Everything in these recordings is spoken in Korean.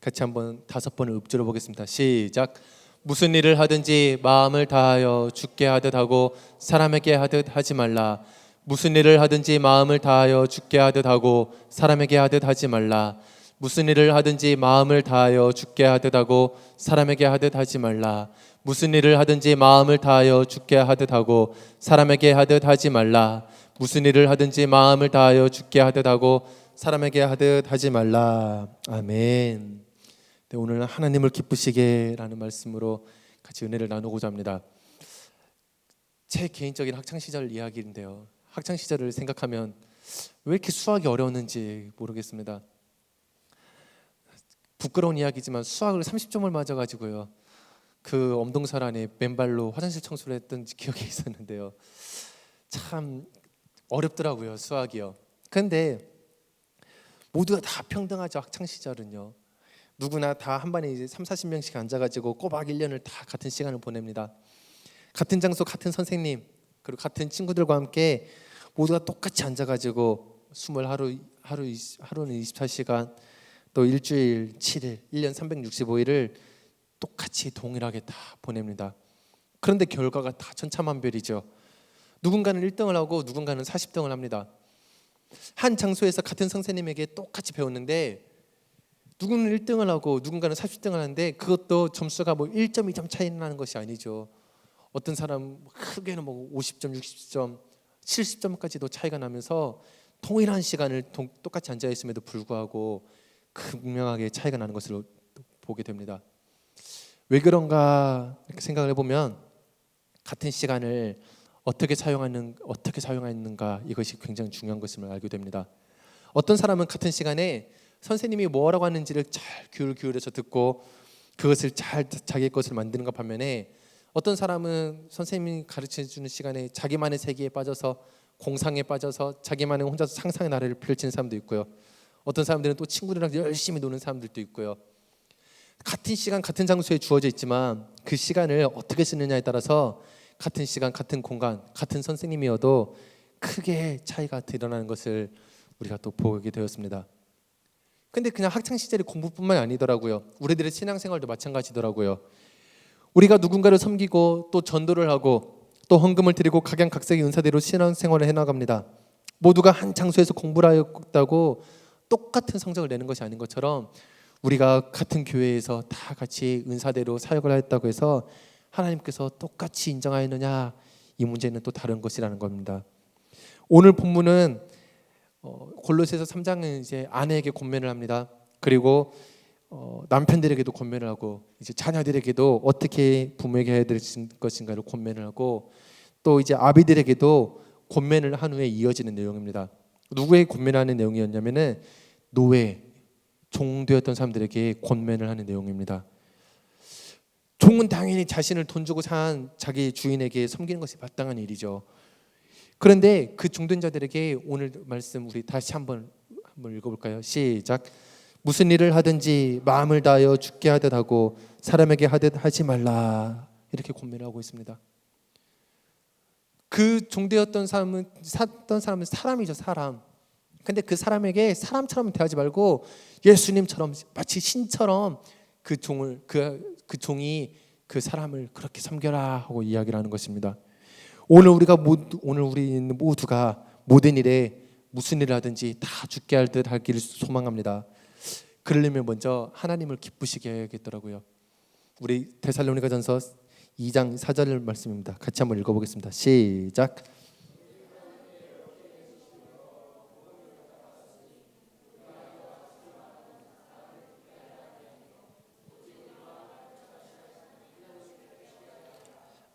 같이 한번 5번을 읊조려 보겠습니다. 시작. 무슨 일을 하든지 마음을 다하여 주께 하듯 하고 사람에게 하듯 하지 말라. 무슨 일을 하든지 마음을 다하여 주께 하듯 하고 사람에게 하듯 하지 말라. 무슨 일을 하든지 마음을 다하여 주께 하듯 하고 사람에게 하듯 하지 말라. 무슨 일을 하든지 마음을 다하여 주께 하듯 하고 사람에게 하듯 하지 말라. 무슨 일을 하든지 마음을 다하여 주께 하듯 하고 사람에게 하듯 하지 말라. 아멘. 네, 오늘은 하나님을 기쁘시게라는 말씀으로 같이 은혜를 나누고자 합니다. 제 개인적인 학창 시절 이야기인데요. 학창 시절을 생각하면 왜 이렇게 수학이 어려웠는지 모르겠습니다. 부끄러운 이야기지만 수학을 30점을 맞아가지고요. 그 엄동설 안에 맨발로 화장실 청소를 했던 기억이 있었는데요. 참 어렵더라고요, 수학이요. 근데 모두가 다 평등하죠. 학창 시절은요. 누구나 다 한 반에 이제 30-40명씩 앉아가지고 꼬박 1년을 다 같은 시간을 보냅니다. 같은 장소, 같은 선생님, 그리고 같은 친구들과 함께 모두가 똑같이 앉아가지고 하루는 24시간, 또 일주일 7일, 1년 365일을 똑같이 동일하게 다 보냅니다. 그런데 결과가 다 천차만별이죠. 누군가는 1등을 하고 누군가는 40등을 합니다. 한 장소에서 같은 선생님에게 똑같이 배웠는데 누구는 1등을 하고 누군가는 40등을 하는데 그것도 점수가 뭐 1점, 2점 차이 나는 것이 아니죠. 어떤 사람 크게는 뭐 50점, 60점, 70점까지도 차이가 나면서 동일한 시간을 똑같이 앉아 있음에도 불구하고 극명하게 차이가 나는 것을 보게 됩니다. 왜 그런가 이렇게 생각을 해보면 같은 시간을 어떻게 사용하는가 이것이 굉장히 중요한 것임을 알게 됩니다. 어떤 사람은 같은 시간에 선생님이 뭐라고 하는지를 잘 귀를 기울여서 듣고 그것을 잘 자기 것을 만드는 것 반면에 어떤 사람은 선생님이 가르쳐주는 시간에 자기만의 세계에 빠져서 공상에 빠져서 자기만의 혼자서 상상의 나래를 펼치는 사람도 있고요. 어떤 사람들은 또 친구들이랑 열심히 노는 사람들도 있고요. 같은 시간 같은 장소에 주어져 있지만 그 시간을 어떻게 쓰느냐에 따라서 같은 시간 같은 공간 같은 선생님이어도 크게 차이가 드러나는 것을 우리가 또 보게 되었습니다. 근데 그냥 학창 시절의 공부뿐만 아니더라고요. 우리들의 신앙생활도 마찬가지더라고요. 우리가 누군가를 섬기고 또 전도를 하고 또 헌금을 드리고 각양각색의 은사대로 신앙생활을 해나갑니다. 모두가 한 장소에서 공부를 하였다고 똑같은 성적을 내는 것이 아닌 것처럼 우리가 같은 교회에서 다 같이 은사대로 사역을 하였다고 해서 하나님께서 똑같이 인정하였느냐, 이 문제는 또 다른 것이라는 겁니다. 오늘 본문은 골로새서 3장은 이제 아내에게 권면을 합니다. 그리고 남편들에게도 권면을 하고 이제 자녀들에게도 어떻게 부모에게 해야 될 것인가를 권면을 하고 또 이제 아비들에게도 권면을 한 후에 이어지는 내용입니다. 누구에게 권면하는 내용이었냐면은 노예, 종되었던 사람들에게 권면을 하는 내용입니다. 종은 당연히 자신을 돈 주고 산 자기 주인에게 섬기는 것이 마땅한 일이죠. 그런데 그 종된 자들에게 오늘 말씀 우리 다시 한번 읽어볼까요? 시작. 무슨 일을 하든지 마음을 다하여 주께 하듯 하고 사람에게 하듯 하지 말라. 이렇게 권면을 하고 있습니다. 그 종되었던 사람은 사람이죠, 사람. 근데 그 사람에게 사람처럼 대하지 말고 예수님처럼 마치 신처럼 그 종이 그 사람을 그렇게 섬겨라 하고 이야기를 하는 것입니다. 오늘 우리 모두가 모든 일에 무슨 일을 하든지 다 주께 할 듯 하기를 소망합니다. 그러려면 먼저 하나님을 기쁘시게 해야겠더라고요. 우리 데살로니가전서 2장 4절 말씀입니다. 같이 한번 읽어보겠습니다. 시작.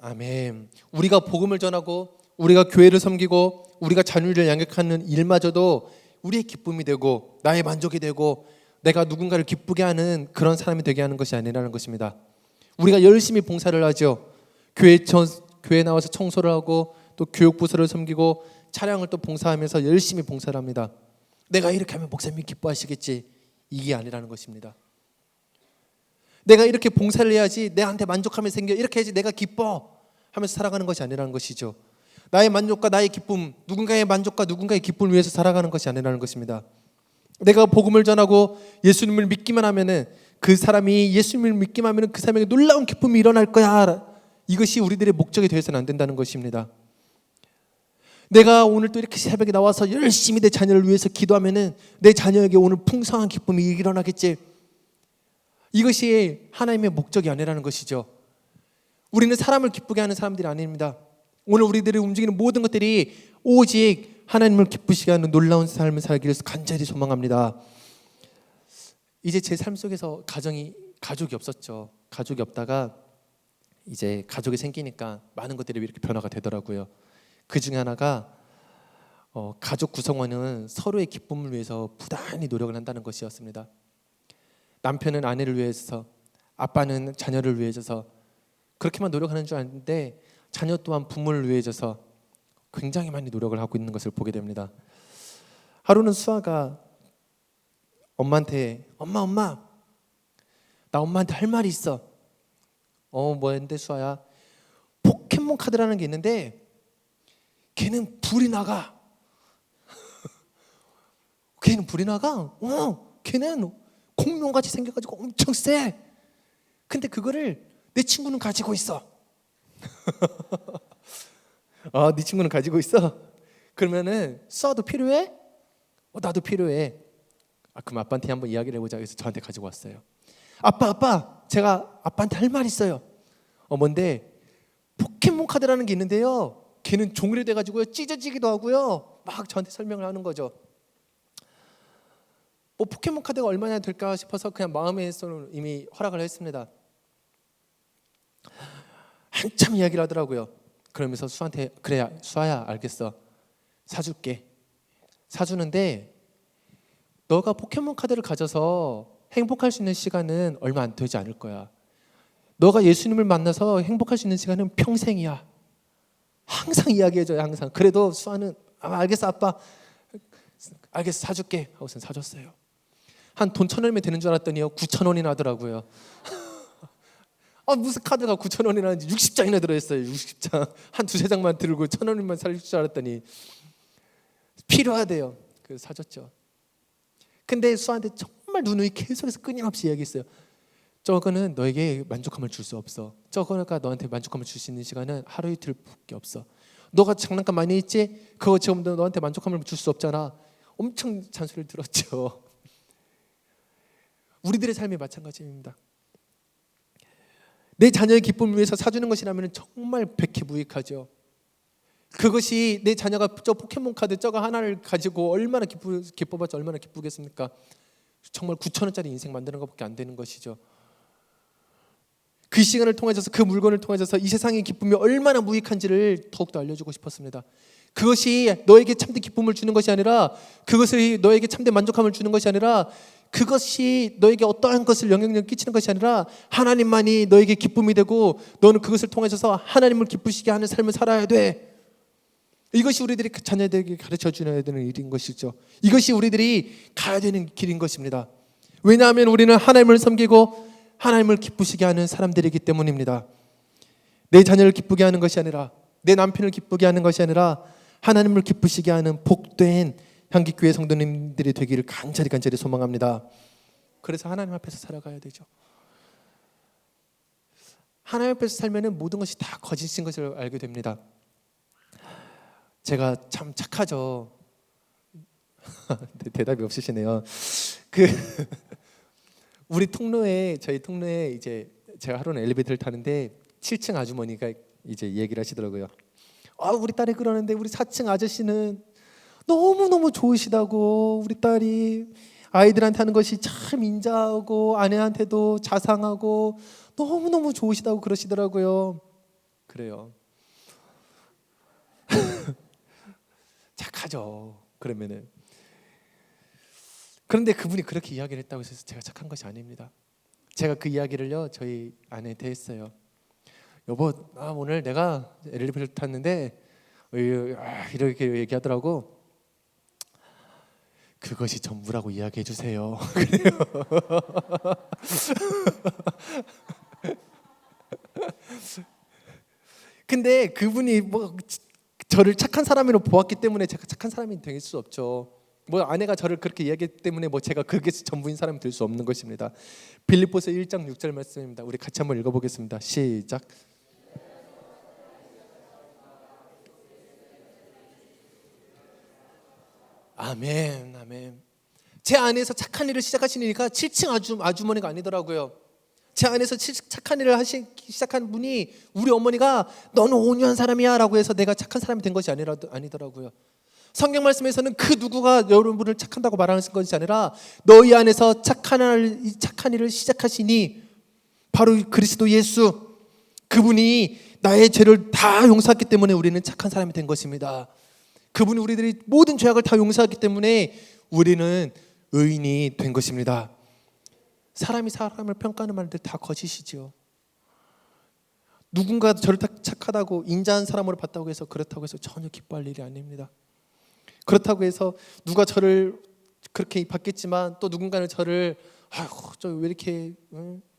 아멘. 우리가 복음을 전하고 우리가 교회를 섬기고 우리가 자녀를 양육하는 일마저도 우리의 기쁨이 되고 나의 만족이 되고 내가 누군가를 기쁘게 하는 그런 사람이 되게 하는 것이 아니라는 것입니다. 우리가 열심히 봉사를 하죠. 교회 나와서 청소를 하고 또 교육부서를 섬기고 차량을 또 봉사하면서 열심히 봉사를 합니다. 내가 이렇게 하면 목사님이 기뻐하시겠지, 이게 아니라는 것입니다. 내가 이렇게 봉사를 해야지 내한테 만족함이 생겨, 이렇게 해야지 내가 기뻐 하면서 살아가는 것이 아니라는 것이죠. 나의 만족과 나의 기쁨, 누군가의 만족과 누군가의 기쁨을 위해서 살아가는 것이 아니라는 것입니다. 내가 복음을 전하고 예수님을 믿기만 하면은 그 사람이 예수님을 믿기만 하면 그 사람에게 놀라운 기쁨이 일어날 거야. 이것이 우리들의 목적이 되어서는 안 된다는 것입니다. 내가 오늘 또 이렇게 새벽에 나와서 열심히 내 자녀를 위해서 기도하면은 내 자녀에게 오늘 풍성한 기쁨이 일어나겠지. 이것이 하나님의 목적이 아니라는 것이죠. 우리는 사람을 기쁘게 하는 사람들이 아닙니다. 오늘 우리들이 움직이는 모든 것들이 오직 하나님을 기쁘시게 하는 놀라운 삶을 살기 위해서 간절히 소망합니다. 이제 제 삶 속에서 가족이 없었죠. 가족이 없다가 이제 가족이 생기니까 많은 것들이 이렇게 변화가 되더라고요. 그 중에 하나가 가족 구성원은 서로의 기쁨을 위해서 부단히 노력을 한다는 것이었습니다. 남편은 아내를 위해서, 아빠는 자녀를 위해서 그렇게만 노력하는 줄 알았는데 자녀 또한 부모를 위해서 굉장히 많이 노력을 하고 있는 것을 보게 됩니다. 하루는 수아가 엄마한테 엄마 나 엄마한테 할 말이 있어. 뭐였는데 수아야? 포켓몬 카드라는 게 있는데 걔는 불이 나가. 걔는 불이 나가? 걔는 공룡같이 생겨가지고 엄청 세. 근데 그거를 내 친구는 가지고 있어. 네 친구는 가지고 있어? 그러면은 수아도 필요해? 나도 필요해. 그럼 아빠한테 한번 이야기를 해보자. 그래서 저한테 가지고 왔어요. 아빠 제가 아빠한테 할 말 있어요. 뭔데? 포켓몬 카드라는 게 있는데요, 걔는 종이로 돼가지고요 찢어지기도 하고요. 막 저한테 설명을 하는 거죠. 포켓몬 카드가 얼마나 될까 싶어서 그냥 마음에서는 이미 허락을 했습니다. 한참 이야기를 하더라고요. 그러면서 수아한테 그래 수아야 알겠어, 사줄게. 사주는데 너가 포켓몬 카드를 가져서 행복할 수 있는 시간은 얼마 안 되지 않을 거야. 너가 예수님을 만나서 행복할 수 있는 시간은 평생이야. 항상 이야기해줘요. 항상. 그래도 수아는 알겠어 아빠, 알겠어 사줄게 하고선 사줬어요. 한 돈 1,000원이면 되는 줄 알았더니요 9,000원이나 하더라고요. 무슨 카드가 9,000원이나 하는지 60장이나 들어있어요. 60장 한 두세 장만 들고 1,000원이면 살 줄 알았더니 필요하대요. 그래서 사줬죠. 근데 수아한테 정말 누누이 계속해서 끊임없이 이야기했어요. 저거는 너에게 만족감을 줄 수 없어. 저거가 너한테 만족감을 줄 수 있는 시간은 하루 이틀밖에 없어. 너가 장난감 많이 했지? 그거 지금 너한테 만족감을 줄 수 없잖아. 엄청 잔소리를 들었죠. 우리들의 삶이 마찬가지입니다. 내 자녀의 기쁨을 위해서 사주는 것이라면 정말 백해무익하죠. 그것이 내 자녀가 저 포켓몬 카드 저거 하나를 가지고 얼마나 기뻐봤자 얼마나 기쁘겠습니까? 정말 9,000원짜리 인생 만드는 것밖에 안 되는 것이죠. 그 시간을 통해서 그 물건을 통해서 이 세상의 기쁨이 얼마나 무익한지를 더욱더 알려주고 싶었습니다. 그것이 너에게 참된 기쁨을 주는 것이 아니라, 그것이 너에게 참된 만족감을 주는 것이 아니라, 그것이 너에게 어떠한 것을 영향력을 끼치는 것이 아니라 하나님만이 너에게 기쁨이 되고 너는 그것을 통해서 하나님을 기쁘시게 하는 삶을 살아야 돼. 이것이 우리들이 자녀들에게 가르쳐 줘야 되는 일인 것이죠. 이것이 우리들이 가야 되는 길인 것입니다. 왜냐하면 우리는 하나님을 섬기고 하나님을 기쁘시게 하는 사람들이기 때문입니다. 내 자녀를 기쁘게 하는 것이 아니라, 내 남편을 기쁘게 하는 것이 아니라 하나님을 기쁘시게 하는 복된 향기교회 성도님들이 되기를 간절히 소망합니다. 그래서 하나님 앞에서 살아가야 되죠. 하나님 앞에서 살면 모든 것이 다 거짓인 것을 알게 됩니다. 제가 참 착하죠. 대답이 없으시네요. 저희 통로에 이제 제가 하루는 엘리베이터를 타는데 7층 아주머니가 이제 얘기를 하시더라고요. 우리 딸이 그러는데 우리 4층 아저씨는 너무너무 좋으시다고, 우리 딸이 아이들한테 하는 것이 참 인자하고 아내한테도 자상하고 너무너무 좋으시다고 그러시더라고요. 그래요. 착하죠. 그러면은. 그런데 그분이 그렇게 이야기를 했다고 해서 제가 착한 것이 아닙니다. 제가 그 이야기를요 저희 아내한테 했어요. 여보, 오늘 내가 엘리베이터를 탔는데 이렇게 얘기하더라고. 그것이 전부라고 이야기해 주세요. 근데 그분이 저를 착한 사람으로 보았기 때문에 제가 착한 사람이 될 수 없죠. 뭐 아내가 저를 그렇게 이야기했기 때문에 뭐 제가 그게 전부인 사람이 될 수 없는 것입니다. 빌립보서 1장 6절 말씀입니다. 우리 같이 한번 읽어보겠습니다. 시작. 아멘, 아멘. 제 안에서 착한 일을 시작하시니까 7층 아주머니가 아니더라고요. 제 안에서 착한 일을 시작한 분이 우리 어머니가 너는 온유한 사람이야 라고 해서 내가 착한 사람이 된 것이 아니더라고요. 성경 말씀에서는 그 누구가 여러분을 착한다고 말하는 것이 아니라 너희 안에서 착한 일을 시작하시니 바로 그리스도 예수, 그분이 나의 죄를 다 용서했기 때문에 우리는 착한 사람이 된 것입니다. 그분이 우리들이 모든 죄악을 다 용서했기 때문에 우리는 의인이 된 것입니다. 사람이 사람을 평가하는 말들 다 거짓이지요. 누군가 저를 착하다고 인자한 사람으로 봤다고 해서 그렇다고 해서 전혀 기뻐할 일이 아닙니다. 그렇다고 해서 누가 저를 그렇게 봤겠지만 또 누군가는 저를 아이고 저 왜 이렇게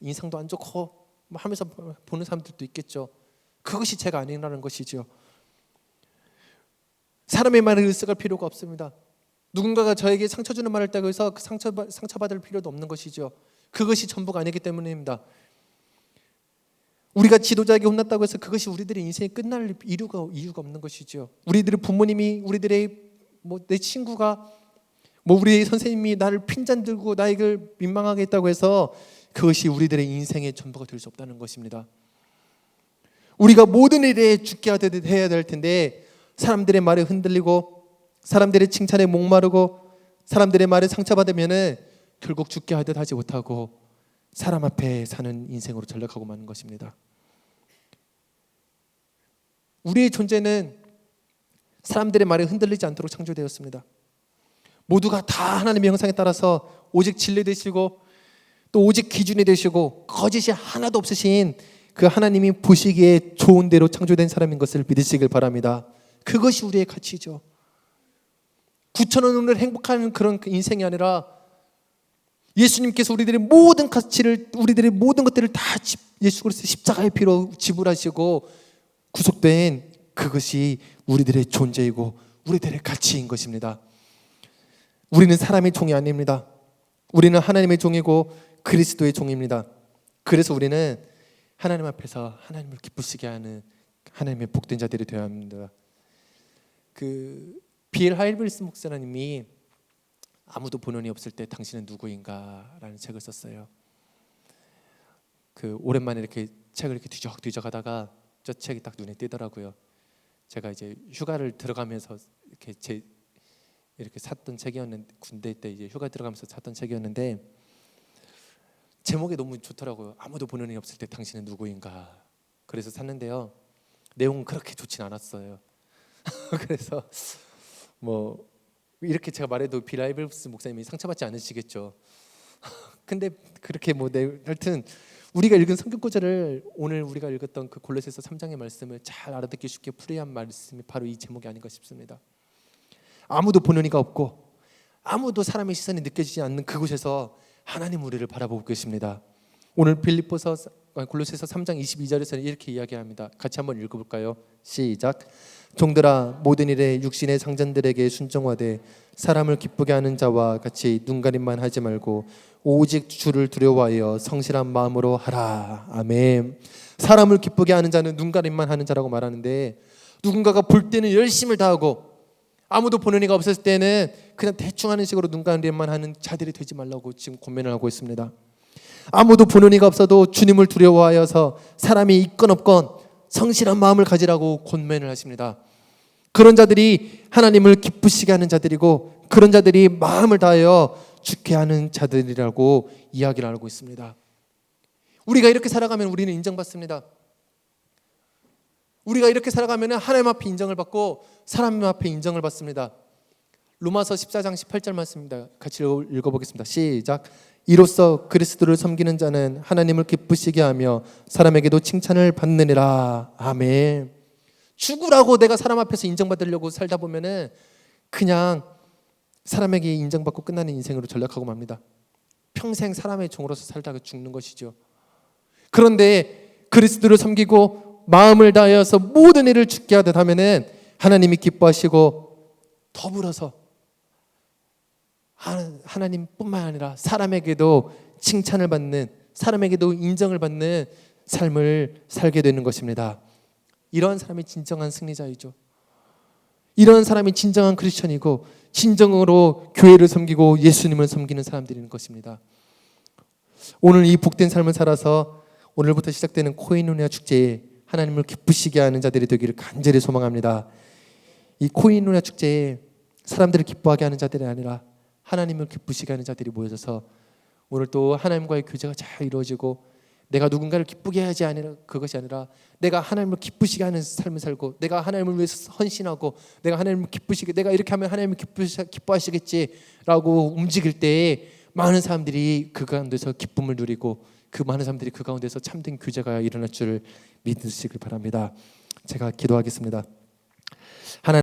인상도 안 좋고 하면서 보는 사람들도 있겠죠. 그것이 제가 아니라는 것이죠. 사람의 말을 의식할 필요가 없습니다. 누군가가 저에게 상처 주는 말을 했다고 해서 그 상처받을 필요도 없는 것이죠. 그것이 전부가 아니기 때문입니다. 우리가 지도자에게 혼났다고 해서 그것이 우리들의 인생이 끝날 이유가 없는 것이죠. 우리들의 부모님이, 우리들의 내 친구가, 우리의 선생님이 나를 핀잔 들고 나에게 민망하게 했다고 해서 그것이 우리들의 인생의 전부가 될 수 없다는 것입니다. 우리가 모든 일에 죽게 해야 될 텐데 사람들의 말에 흔들리고 사람들의 칭찬에 목마르고 사람들의 말에 상처받으면 결국 죽게 하듯 하지 못하고 사람 앞에 사는 인생으로 전락하고 마는 것입니다. 우리의 존재는 사람들의 말에 흔들리지 않도록 창조되었습니다. 모두가 다 하나님의 형상에 따라서 오직 진리 되시고 또 오직 기준이 되시고 거짓이 하나도 없으신 그 하나님이 보시기에 좋은 대로 창조된 사람인 것을 믿으시길 바랍니다. 그것이 우리의 가치죠. 9,000원을 행복한 그런 인생이 아니라 예수님께서 우리들의 모든 가치를, 우리들의 모든 것들을 다 예수 그리스도 십자가의 피로 지불하시고 구속된 그것이 우리들의 존재이고 우리들의 가치인 것입니다. 우리는 사람의 종이 아닙니다. 우리는 하나님의 종이고 그리스도의 종입니다. 그래서 우리는 하나님 앞에서 하나님을 기쁘시게 하는 하나님의 복된 자들이 되어야 합니다. 비엘 하일브리스 목사님이 아무도 본원이 없을 때 당신은 누구인가 라는 책을 썼어요. 오랜만에 이렇게 책을 이렇게 뒤적뒤적 하다가 저 책이 딱 눈에 띄더라고요. 제가 이제 휴가를 들어가면서 이렇게 샀던 책이었는데, 군대 때 이제 휴가 들어가면서 샀던 책이었는데 제목이 너무 좋더라고요. 아무도 본원이 없을 때 당신은 누구인가. 그래서 샀는데요. 내용은 그렇게 좋진 않았어요. 그래서 이렇게 제가 말해도 빌 하일브리스 목사님이 상처받지 않으시겠죠. 근데 그렇게 하여튼 우리가 읽은 성경 구절을 오늘 우리가 읽었던 그 골로새서 3장의 말씀을 잘 알아듣기 쉽게 풀이한 말씀이 바로 이 제목이 아닌가 싶습니다. 아무도 본연이가 없고 아무도 사람의 시선이 느껴지지 않는 그곳에서 하나님 우리를 바라보고 계십니다. 오늘 골로새서 3장 22절에서는 이렇게 이야기합니다. 같이 한번 읽어볼까요? 시작. 종들아 모든 일에 육신의 상전들에게 순종하되 사람을 기쁘게 하는 자와 같이 눈가림만 하지 말고 오직 주를 두려워하여 성실한 마음으로 하라. 아멘. 사람을 기쁘게 하는 자는 눈가림만 하는 자라고 말하는데 누군가가 볼 때는 열심을 다하고 아무도 보는 이가 없었을 때는 그냥 대충 하는 식으로 눈가림만 하는 자들이 되지 말라고 지금 권면을 하고 있습니다. 아무도 보는 이가 없어도 주님을 두려워하여서 사람이 있건 없건 성실한 마음을 가지라고 권면을 하십니다. 그런 자들이 하나님을 기쁘시게 하는 자들이고 그런 자들이 마음을 다하여 죽게 하는 자들이라고 이야기를 하고 있습니다. 우리가 이렇게 살아가면 우리는 인정받습니다. 우리가 이렇게 살아가면 하나님 앞에 인정을 받고 사람 앞에 인정을 받습니다. 로마서 14장 18절 말씀입니다. 같이 읽어보겠습니다. 시작. 이로써 그리스도를 섬기는 자는 하나님을 기쁘시게 하며 사람에게도 칭찬을 받느니라. 아멘. 죽으라고 내가 사람 앞에서 인정받으려고 살다 보면은 그냥 사람에게 인정받고 끝나는 인생으로 전락하고 맙니다. 평생 사람의 종으로서 살다가 죽는 것이죠. 그런데 그리스도를 섬기고 마음을 다하여서 모든 일을 죽게 하듯 하면은 하나님이 기뻐하시고 더불어서 하나님뿐만 아니라 사람에게도 칭찬을 받는, 사람에게도 인정을 받는 삶을 살게 되는 것입니다. 이런 사람이 진정한 승리자이죠. 이런 사람이 진정한 크리스천이고 진정으로 교회를 섬기고 예수님을 섬기는 사람들인 것입니다. 오늘 이 복된 삶을 살아서 오늘부터 시작되는 코인노니아 축제에 하나님을 기쁘시게 하는 자들이 되기를 간절히 소망합니다. 이 코인노니아 축제에 사람들을 기뻐하게 하는 자들이 아니라 하나님을 기쁘시게 하는 자들이 모여져서 오늘 또 하나님과의 교제가 잘 이루어지고 내가 누군가를 기쁘게 하지 아니라 그것이 아니라 내가 하나님을 기쁘시게 하는 삶을 살고 내가 하나님을 위해서 헌신하고 내가 하나님을 기쁘시게 내가 이렇게 하면 하나님을 기뻐하시겠지라고 움직일 때에 많은 사람들이 그 가운데서 기쁨을 누리고 그 많은 사람들이 그 가운데서 참된 교제가 일어날 줄 믿으시길 바랍니다. 제가 기도하겠습니다. 하나님